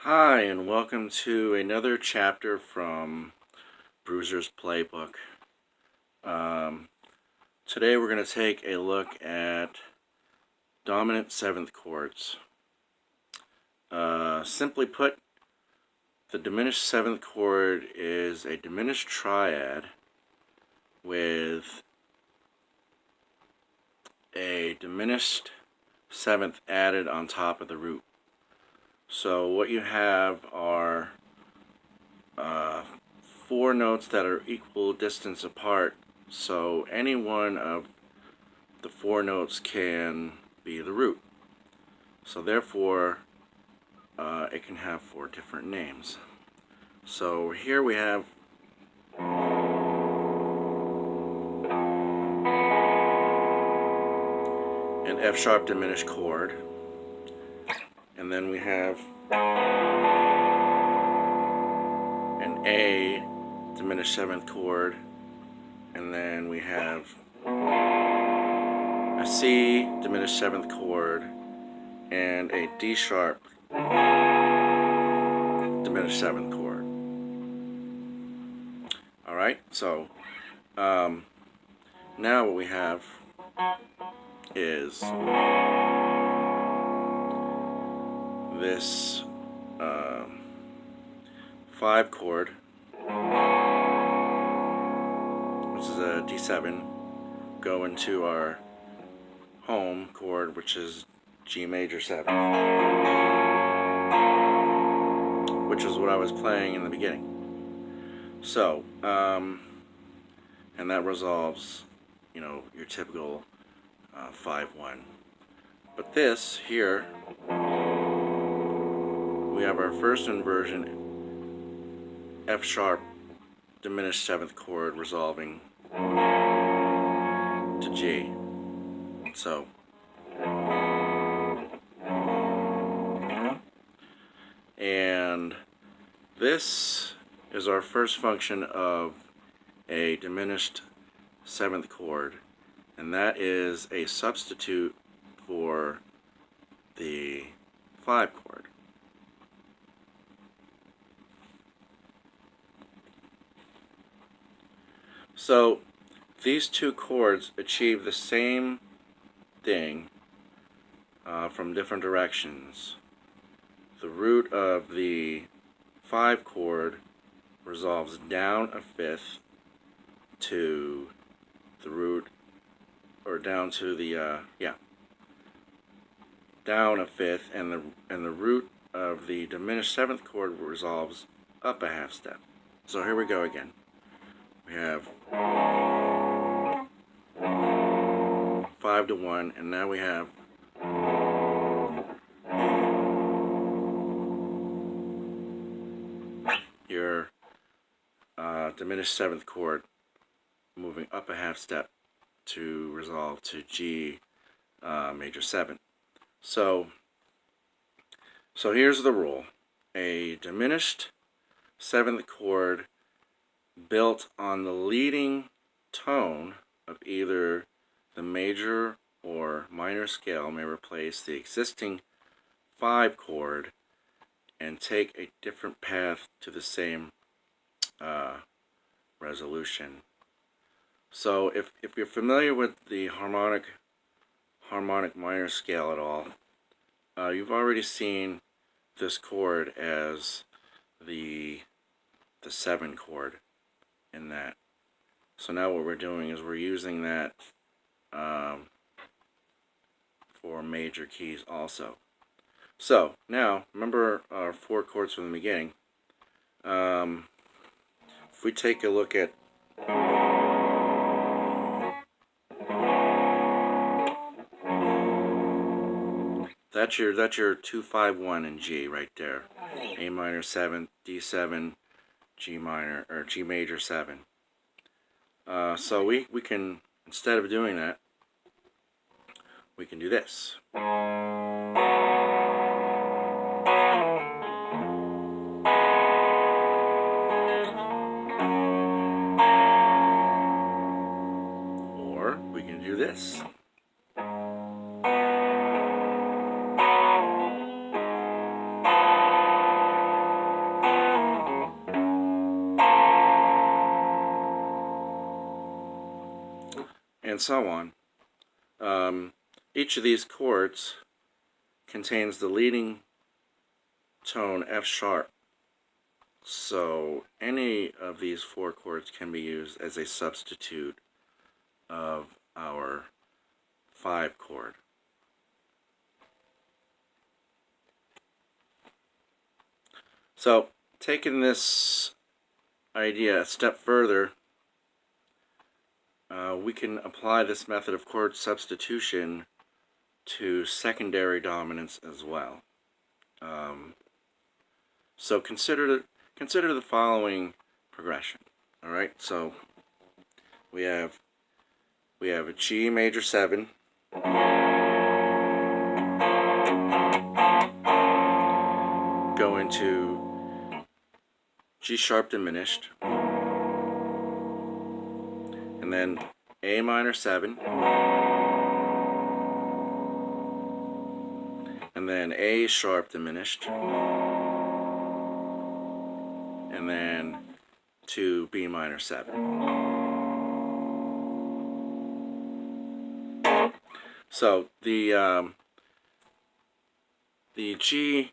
Hi, and welcome to another chapter from Bruiser'S Playbook. Today we're going to take a look at dominant 7th chords. Simply put, the diminished 7th chord is a diminished triad with a diminished 7th added on top of the root. So what you have are 4 notes that are equal distance apart, so any one of the 4 notes can be the root. So therefore, it can have 4 different names. So here we have an F sharp diminished chord, and then we have an A diminished 7th chord, and then we have a C diminished 7th chord, and a D sharp diminished 7th chord. Alright, so now what we have is this 5 chord, which is a D7, go into our home chord, which is G major 7, which is what I was playing in the beginning. So, and that resolves, your typical 5-1. But this here, we have our first inversion, F sharp diminished 7th chord resolving to G. So, and this is our first function of a diminished 7th chord, and that is a substitute for the 5 chord. So these 2 chords achieve the same thing from different directions. The root of the 5 chord resolves down a 5th to the root, or down to the down a 5th, and the root of the diminished 7th chord resolves up a half step. So here we go again. We have 5 to 1, and now we have your diminished 7th chord moving up a half step to resolve to G major 7. So here's the rule. A diminished 7th chord built on the leading tone of either the major or minor scale may replace the existing 5 chord and take a different path to the same resolution. So if you're familiar with the harmonic minor scale at all, you've already seen this chord as the 7 chord in that. So now what we're doing is we're using that for major keys also. So now remember our 4 chords from the beginning. If we take a look at that's your 2-5-1 in G right there. A minor 7, D7, G minor, or G major 7. So we can, instead of doing that, we can do this. Or we can do this. And so on. Each of these chords contains the leading tone F sharp. So any of these 4 chords can be used as a substitute of our 5 chord. So taking this idea a step further, we can apply this method of chord substitution to secondary dominants as well. So consider the following progression. All right, so we have a G major 7, go into G sharp diminished, and then A minor 7, and then A sharp diminished, and then to B minor 7. So the G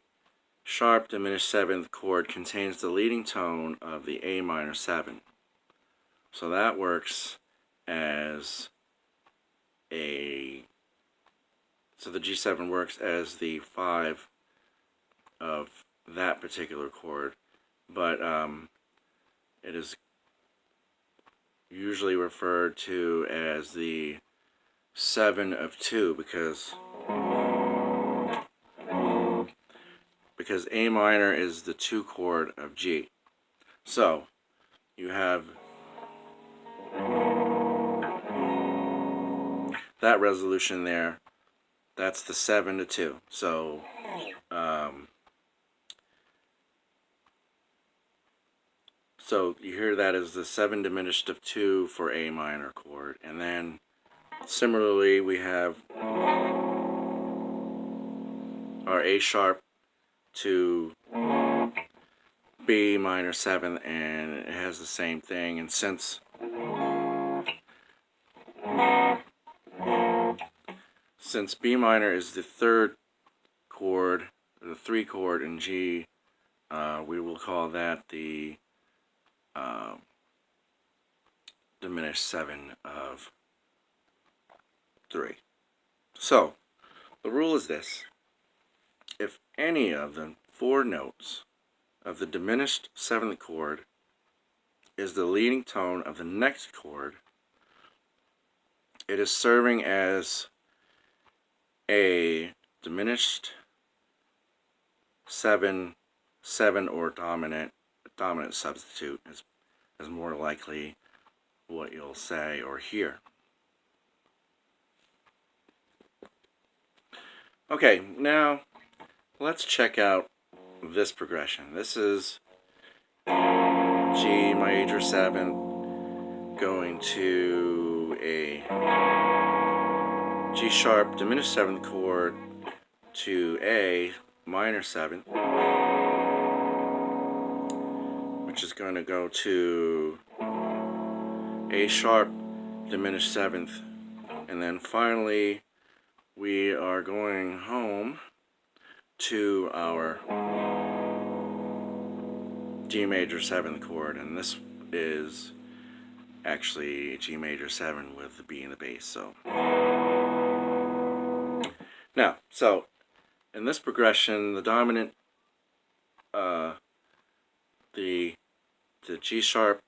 sharp diminished 7th chord contains the leading tone of the A minor 7. So that works as so the G7 works as the 5 of that particular chord, but it is usually referred to as the 7 of 2 because A minor is the 2 chord of G. So you have that resolution there. That's the 7 to 2. So so you hear that as the 7 diminished of 2 for A minor chord. And then similarly we have our A sharp to B minor 7, and it has the same thing. And since B minor is the 3rd chord, the 3 chord in G, we will call that the diminished 7 of 3. So the rule is this: if any of the 4 notes of the diminished 7th chord is the leading tone of the next chord, it is serving as a diminished 7 or dominant substitute is more likely what you'll say or hear. Okay, now let's check out this progression. This is G major 7 going to a G sharp diminished 7th chord to A minor 7, which is going to go to A sharp diminished 7th, and then finally we are going home to our G major 7th chord, and this is actually G major 7 with the B in the bass. So now, so in this progression, the dominant, the G sharp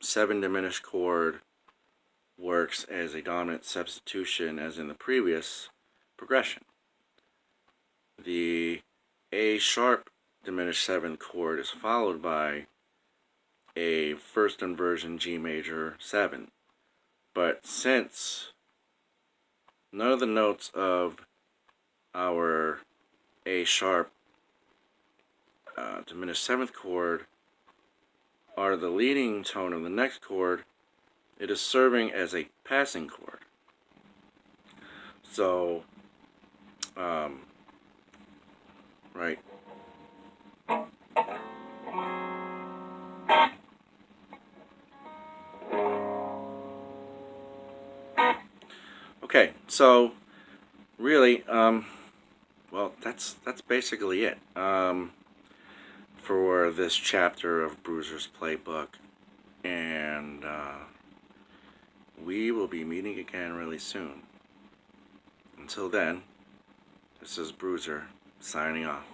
7 diminished chord works as a dominant substitution as in the previous progression. The A sharp diminished 7th chord is followed by a first inversion G major 7. But since none of the notes of our A sharp diminished 7th chord are the leading tone of the next chord, it is serving as a passing chord. So, right. Okay, so really, well, that's basically it for this chapter of Bruiser'S Playbook, and we will be meeting again really soon. Until then, this is Bruiser signing off.